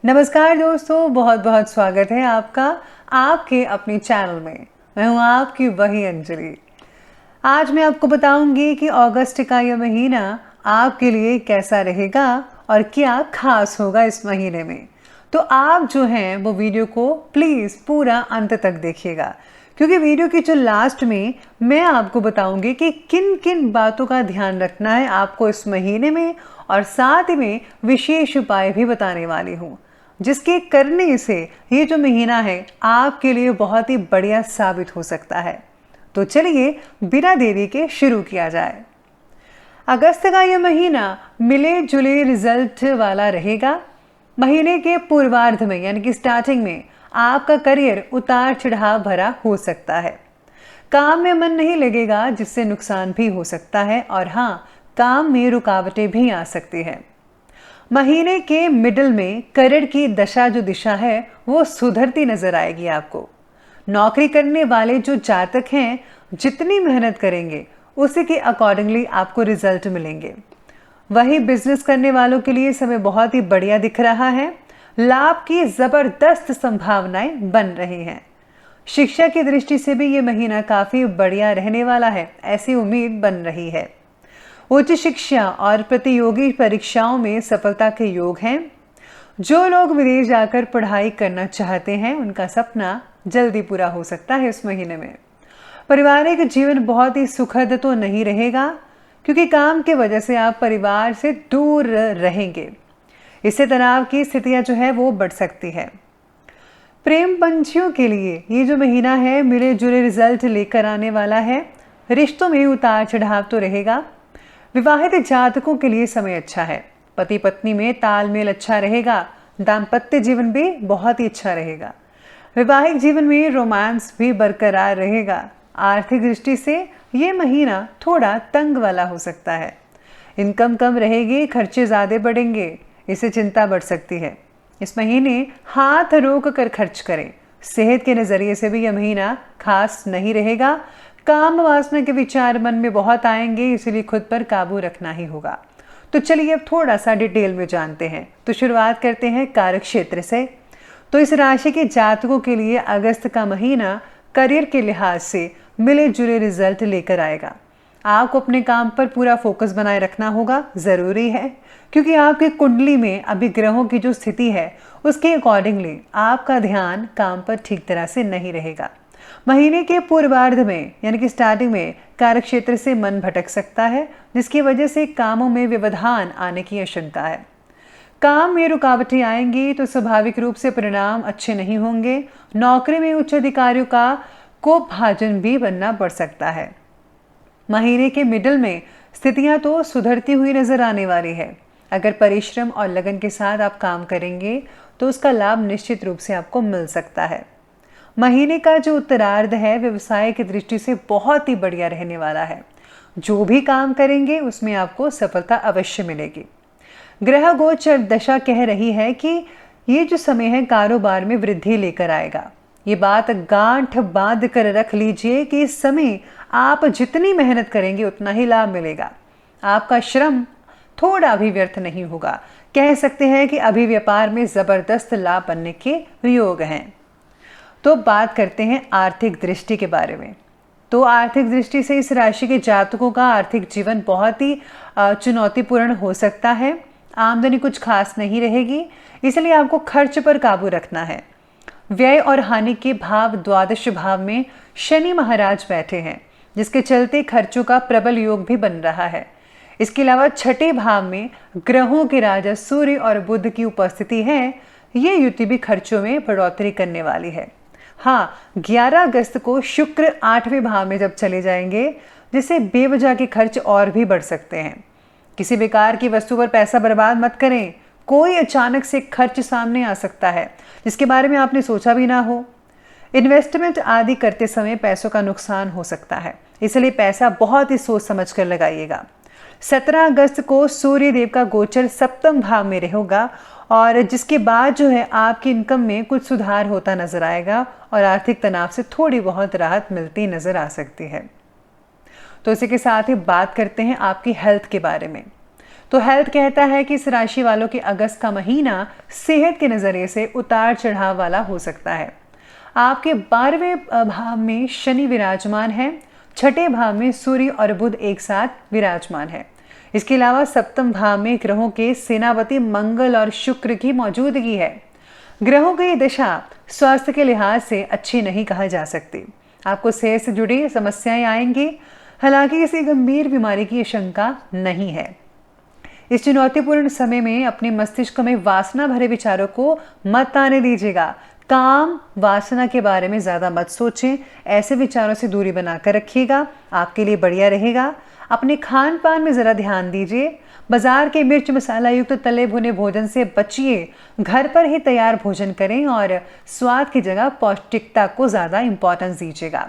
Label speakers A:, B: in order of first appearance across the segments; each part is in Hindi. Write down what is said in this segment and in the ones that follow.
A: नमस्कार दोस्तों, बहुत बहुत स्वागत है आपका आपके अपने चैनल में। मैं हूं आपकी वही अंजलि। आज मैं आपको बताऊंगी कि अगस्त का यह महीना आपके लिए कैसा रहेगा और क्या खास होगा इस महीने में। तो आप जो हैं वो वीडियो को प्लीज़ पूरा अंत तक देखिएगा, क्योंकि वीडियो की जो लास्ट में मैं आपको बताऊंगी कि किन किन बातों का ध्यान रखना है आपको इस महीने में, और साथ ही में विशेष उपाय भी बताने वाली हूँ जिसके करने से ये जो महीना है आपके लिए बहुत ही बढ़िया साबित हो सकता है। तो चलिए बिना देरी के शुरू किया जाए। अगस्त का यह महीना मिले जुले रिजल्ट वाला रहेगा। महीने के पूर्वार्ध में यानी कि स्टार्टिंग में आपका करियर उतार चढ़ाव भरा हो सकता है। काम में मन नहीं लगेगा जिससे नुकसान भी हो सकता है, और हाँ, काम में रुकावटें भी आ सकती है। महीने के मिडिल में करियर की दशा जो दिशा है वो सुधरती नजर आएगी आपको। नौकरी करने वाले जो जातक हैं जितनी मेहनत करेंगे उसी के अकॉर्डिंगली आपको रिजल्ट मिलेंगे। वही बिजनेस करने वालों के लिए समय बहुत ही बढ़िया दिख रहा है। लाभ की जबरदस्त संभावनाएं बन रही हैं। शिक्षा की दृष्टि से भी ये महीना काफी बढ़िया रहने वाला है, ऐसी उम्मीद बन रही है। उच्च शिक्षा और प्रतियोगी परीक्षाओं में सफलता के योग हैं। जो लोग विदेश जाकर पढ़ाई करना चाहते हैं उनका सपना जल्दी पूरा हो सकता है इस महीने में। पारिवारिक जीवन बहुत ही सुखद तो नहीं रहेगा, क्योंकि काम की वजह से आप परिवार से दूर रहेंगे। इससे तनाव की स्थितियां जो है वो बढ़ सकती है। प्रेम पंछियों के लिए ये जो महीना है मिले जुले रिजल्ट लेकर आने वाला है। रिश्तों में उतार चढ़ाव तो रहेगा। विवाहित जातकों के लिए समय अच्छा है। पति पत्नी में तालमेल अच्छा रहेगा। दाम्पत्य जीवन भी बहुत ही अच्छा रहेगा। वैवाहिक जीवन में रोमांस भी बरकरार रहेगा। आर्थिक दृष्टि से ये महीना थोड़ा तंग वाला हो सकता है। इनकम कम रहेगी, खर्चे ज़्यादा बढ़ेंगे, इससे चिंता बढ़ सकती है। इस महीने हाथ रोक कर खर्च करें। सेहत के नज़रिए से भी यह महीना खास नहीं रहेगा। काम वासना के विचार मन में बहुत आएंगे, इसलिए खुद पर काबू रखना ही होगा। तो चलिए अब थोड़ा सा डिटेल में जानते हैं। तो शुरुआत करते हैं कार्य क्षेत्र से। तो इस राशि के जातकों के लिए अगस्त का महीना करियर के लिहाज से मिले जुले रिजल्ट लेकर आएगा। आपको अपने काम पर पूरा फोकस बनाए रखना होगा, ज़रूरी है, क्योंकि आपकी कुंडली में अभी ग्रहों की जो स्थिति है उसके अकॉर्डिंगली आपका ध्यान काम पर ठीक तरह से नहीं रहेगा। महीने के पूर्वार्ध में यानी कि स्टार्टिंग में कार्यक्षेत्र से मन भटक सकता है, जिसकी वजह से कामों में व्यवधान आने की आशंका है। काम में रुकावटें आएंगी तो स्वाभाविक रूप से परिणाम अच्छे नहीं होंगे। नौकरी में उच्च अधिकारियों का कोपभाजन भी बनना पड़ सकता है। महीने के मिडिल में स्थितियां तो सुधरती हुई नजर आने वाली है। अगर परिश्रम और लगन के साथ आप काम करेंगे तो उसका लाभ निश्चित रूप से आपको मिल सकता है। महीने का जो उत्तरार्ध है व्यवसाय की दृष्टि से बहुत ही बढ़िया रहने वाला है। जो भी काम करेंगे उसमें आपको सफलता अवश्य मिलेगी। ग्रह गोचर दशा कह रही है कि ये जो समय है कारोबार में वृद्धि लेकर आएगा। ये बात गांठ बांध कर रख लीजिए कि इस समय आप जितनी मेहनत करेंगे उतना ही लाभ मिलेगा। आपका श्रम थोड़ा भी व्यर्थ नहीं होगा। कह सकते हैं कि अभी व्यापार में जबरदस्त लाभ बनने के योग हैं। तो बात करते हैं आर्थिक दृष्टि के बारे में। तो आर्थिक दृष्टि से इस राशि के जातकों का आर्थिक जीवन बहुत ही चुनौतीपूर्ण हो सकता है। आमदनी कुछ खास नहीं रहेगी, इसलिए आपको खर्च पर काबू रखना है। व्यय और हानि के भाव द्वादश भाव में शनि महाराज बैठे हैं, जिसके चलते खर्चों का प्रबल योग भी बन रहा है। इसके अलावा छठे भाव में ग्रहों के राजा सूर्य और बुध की उपस्थिति है। ये युति भी खर्चों में बढ़ोतरी करने वाली है। हाँ, 11 अगस्त को शुक्र 8वें भाव में जब चले जाएंगे, जिससे बेवजह के खर्च और भी बढ़ सकते हैं। किसी बेकार की वस्तु पर पैसा बर्बाद मत करें। कोई अचानक से खर्च सामने आ सकता है जिसके बारे में आपने सोचा भी ना हो। इन्वेस्टमेंट आदि करते समय पैसों का नुकसान हो सकता है, इसलिए पैसा बहुत ही सोच समझ कर लगाइएगा। 17 अगस्त को सूर्य देव का गोचर सप्तम भाव में रहेगा, और जिसके बाद जो है आपकी इनकम में कुछ सुधार होता नजर आएगा और आर्थिक तनाव से थोड़ी बहुत राहत मिलती नजर आ सकती है। तो इसी के साथ ही बात करते हैं आपकी हेल्थ के बारे में। तो हेल्थ कहता है कि इस राशि वालों के अगस्त का महीना सेहत के नज़रिए से उतार चढ़ाव वाला हो सकता है। आपके 12वें भाव में शनि विराजमान है, छठे भाव में सूर्य और बुध एक साथ विराजमान है। इसके अलावा सप्तम भाव में ग्रहों के सेनापति मंगल और शुक्र की मौजूदगी है। ग्रहों की दशा स्वास्थ्य के लिहाज से अच्छी नहीं कहा जा सकती। आपको सेहत से जुड़ी समस्याएं आएंगी, हालांकि किसी गंभीर बीमारी की आशंका नहीं है। इस चुनौतीपूर्ण समय में अपने मस्तिष्क में वासना भरे विचारों को मत आने दीजिएगा। काम वासना के बारे में ज़्यादा मत सोचें, ऐसे विचारों से दूरी बनाकर रखिएगा, आपके लिए बढ़िया रहेगा। अपने खान पान में ज़रा ध्यान दीजिए। बाजार के मिर्च मसाला युक्त तले भुने भोजन से बचिए, घर पर ही तैयार भोजन करें और स्वाद की जगह पौष्टिकता को ज़्यादा इम्पोर्टेंस दीजिएगा।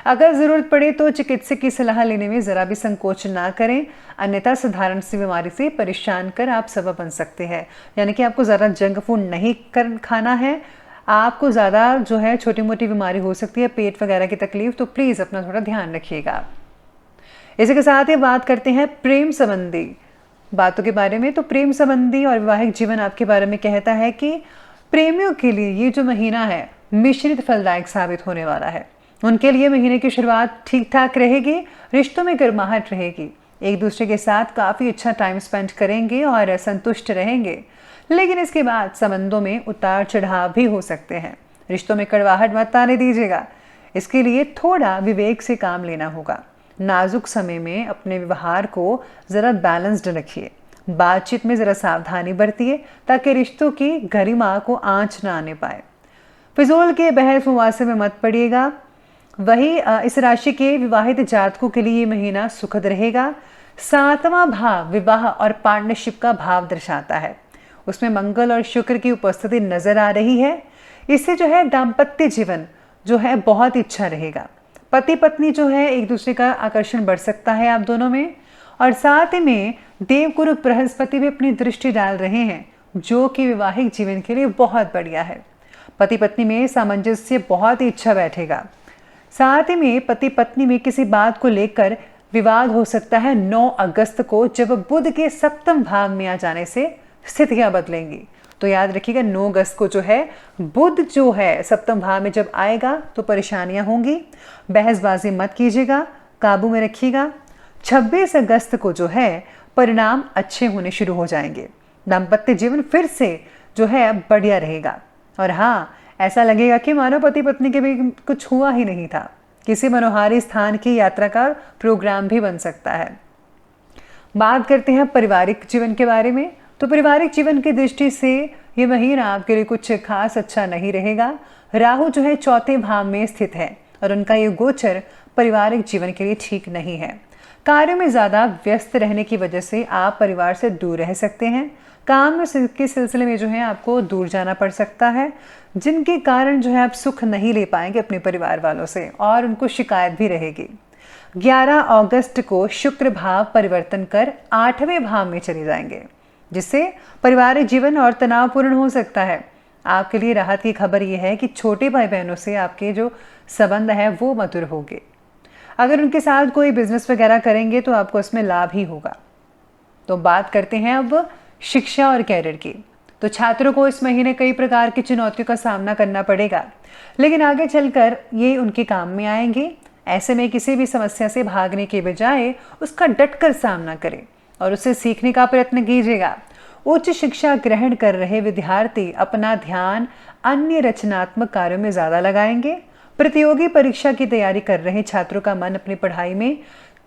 A: अगर ज़रूरत पड़े तो चिकित्सक की सलाह लेने में ज़रा भी संकोच ना करें, अन्यथा साधारण सी बीमारी से परेशान कर आप सबब बन सकते हैं। यानी कि आपको ज़्यादा जंक फूड नहीं खाना है, आपको ज़्यादा जो है छोटी मोटी बीमारी हो सकती है, पेट वगैरह की तकलीफ, तो प्लीज़ अपना थोड़ा ध्यान रखिएगा। इसी के साथ ही बात करते हैं प्रेम संबंधी बातों के बारे में। तो प्रेम संबंधी और वैवाहिक जीवन आपके बारे में कहता है कि प्रेमियों के लिए ये जो महीना है मिश्रित फलदायक साबित होने वाला है। उनके लिए महीने की शुरुआत ठीक ठाक रहेगी, रिश्तों में गर्माहट रहेगी, एक दूसरे के साथ काफ़ी अच्छा टाइम स्पेंड करेंगे और संतुष्ट रहेंगे। लेकिन इसके बाद संबंधों में उतार चढ़ाव भी हो सकते हैं। रिश्तों में कड़वाहट मत आने दीजिएगा, इसके लिए थोड़ा विवेक से काम लेना होगा। नाजुक समय में अपने व्यवहार को ज़रा बैलेंस्ड रखिए, बातचीत में ज़रा सावधानी बरतिए ताकि रिश्तों की गरिमा को आंच ना आने पाए। फिजूल के बहस मुबासे में मत पड़िएगा। वही इस राशि के विवाहित जातकों के लिए ये महीना सुखद रहेगा। 7वां भाव विवाह और पार्टनरशिप का भाव दर्शाता है, उसमें मंगल और शुक्र की उपस्थिति नजर आ रही है। इससे जो है दाम्पत्य जीवन जो है बहुत अच्छा रहेगा। पति पत्नी जो है एक दूसरे का आकर्षण बढ़ सकता है आप दोनों में। और साथ ही में देवगुरु बृहस्पति भी अपनी दृष्टि डाल रहे हैं, जो कि वैवाहिक जीवन के लिए बहुत बढ़िया है। पति पत्नी में सामंजस्य बहुत ही अच्छा बैठेगा। साथ ही में पति पत्नी में किसी बात को लेकर विवाद हो सकता है 9 अगस्त को, जब बुध के सप्तम भाव में आ जाने से स्थितियां बदलेंगी। तो याद रखिएगा 9 अगस्त को जो है बुध जो है सप्तम भाव में जब आएगा तो परेशानियां होंगी। बहसबाजी मत कीजिएगा, काबू में रखिएगा। 26 अगस्त को जो है परिणाम अच्छे होने शुरू हो जाएंगे। दाम्पत्य जीवन फिर से जो है बढ़िया रहेगा। और हाँ, ऐसा लगेगा कि मानो पति पत्नी के भी कुछ हुआ ही नहीं था। किसी मनोहारी स्थान की यात्रा का प्रोग्राम भी बन सकता है। बात करते हैं पारिवारिक जीवन के बारे में। तो पारिवारिक जीवन की दृष्टि से ये महीना आपके लिए कुछ खास अच्छा नहीं रहेगा। राहु जो है 4थे भाव में स्थित है और उनका ये गोचर पारिवारिक जीवन के लिए ठीक नहीं है। कार्य में ज़्यादा व्यस्त रहने की वजह से आप परिवार से दूर रह सकते हैं। काम के सिलसिले में जो है आपको दूर जाना पड़ सकता है, जिनके कारण जो है आप सुख नहीं ले पाएंगे अपने परिवार वालों से और उनको शिकायत भी रहेगी। 11 अगस्त को शुक्र भाव परिवर्तन कर 8वें भाव में चले जाएंगे, जिससे पारिवारिक जीवन और तनावपूर्ण हो सकता है। आपके लिए राहत की खबर यह है कि छोटे भाई बहनों से आपके जो संबंध है वो मधुर होंगे। अगर उनके साथ कोई बिजनेस वगैरह करेंगे तो आपको उसमें लाभ ही होगा। तो बात करते हैं अब शिक्षा और कैरियर की। तो छात्रों को इस महीने कई प्रकार की चुनौतियों का सामना करना पड़ेगा, लेकिन आगे चलकर ये उनके काम में आएंगे। ऐसे में किसी भी समस्या से भागने के बजाय उसका डटकर सामना करें और उससे सीखने का प्रयत्न कीजिएगा। उच्च शिक्षा ग्रहण कर रहे विद्यार्थी अपना ध्यान अन्य रचनात्मक कार्यों में ज़्यादा लगाएंगे। प्रतियोगी परीक्षा की तैयारी कर रहे छात्रों का मन अपनी पढ़ाई में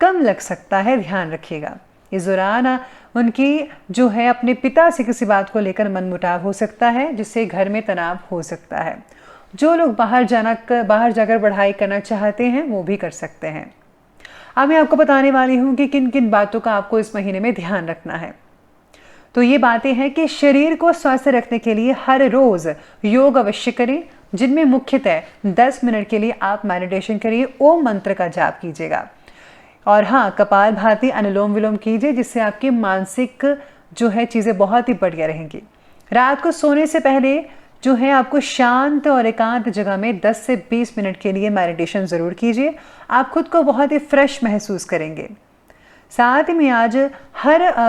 A: कम लग सकता है, ध्यान रखिएगा। इस दौरान उनकी जो है अपने पिता से किसी बात को लेकर मनमुटाव हो सकता है, जिससे घर में तनाव हो सकता है। जो लोग बाहर जाकर पढ़ाई करना चाहते हैं वो भी कर सकते हैं। अब मैं आपको बताने वाली हूँ कि किन किन बातों का आपको इस महीने में ध्यान रखना है। तो ये बातें हैं कि शरीर को स्वस्थ रखने के लिए हर रोज योग अवश्य करें, जिनमें मुख्यतः 10 मिनट के लिए आप मेडिटेशन करिए, ओम मंत्र का जाप कीजिएगा। और हाँ, कपालभाति अनुलोम विलोम कीजिए, जिससे आपकी मानसिक जो है चीज़ें बहुत ही बढ़िया रहेंगी। रात को सोने से पहले जो है आपको शांत और एकांत जगह में 10 से 20 मिनट के लिए मेडिटेशन ज़रूर कीजिए। आप खुद को बहुत ही फ्रेश महसूस करेंगे। साथ ही में आज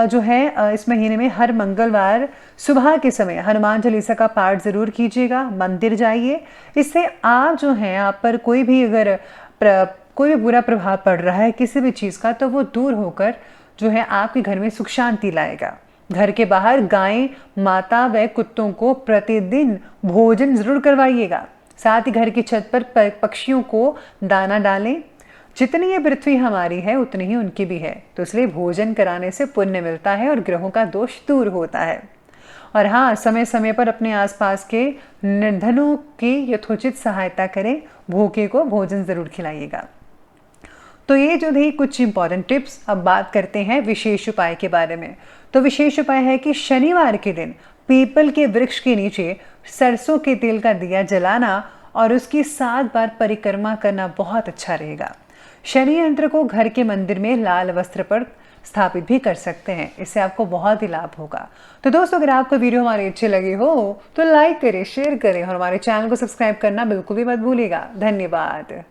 A: जो है इस महीने में हर मंगलवार सुबह के समय हनुमान चालीसा का पाठ ज़रूर कीजिएगा, मंदिर जाइए। इससे आप जो हैं आप पर कोई भी अगर कोई भी बुरा प्रभाव पड़ रहा है किसी भी चीज़ का, तो वो दूर होकर जो है आपके घर में सुख शांति लाएगा। घर के बाहर गाय माता व कुत्तों को प्रतिदिन भोजन ज़रूर करवाइएगा। साथ ही घर की छत पर पक्षियों को दाना डालें। जितनी ये पृथ्वी हमारी है उतनी ही उनकी भी है, तो इसलिए भोजन कराने से पुण्य मिलता है और ग्रहों का दोष दूर होता है। और हाँ, समय समय पर अपने आसपास के निर्धनों की यथोचित सहायता करें, भूखे को भोजन ज़रूर खिलाइएगा। तो ये जो थी कुछ इंपॉर्टेंट टिप्स। अब बात करते हैं विशेष उपाय के बारे में। तो विशेष उपाय है कि शनिवार के दिन पीपल के वृक्ष के नीचे सरसों के तेल का दिया जलाना और उसकी 7 बार परिक्रमा करना बहुत अच्छा रहेगा। शनि यंत्र को घर के मंदिर में लाल वस्त्र पर स्थापित भी कर सकते हैं, इससे आपको बहुत ही लाभ होगा। तो दोस्तों, अगर आपको वीडियो हमारी अच्छी लगी हो तो लाइक करें, शेयर करें और हमारे चैनल को सब्सक्राइब करना बिल्कुल भी मत भूलिएगा। धन्यवाद।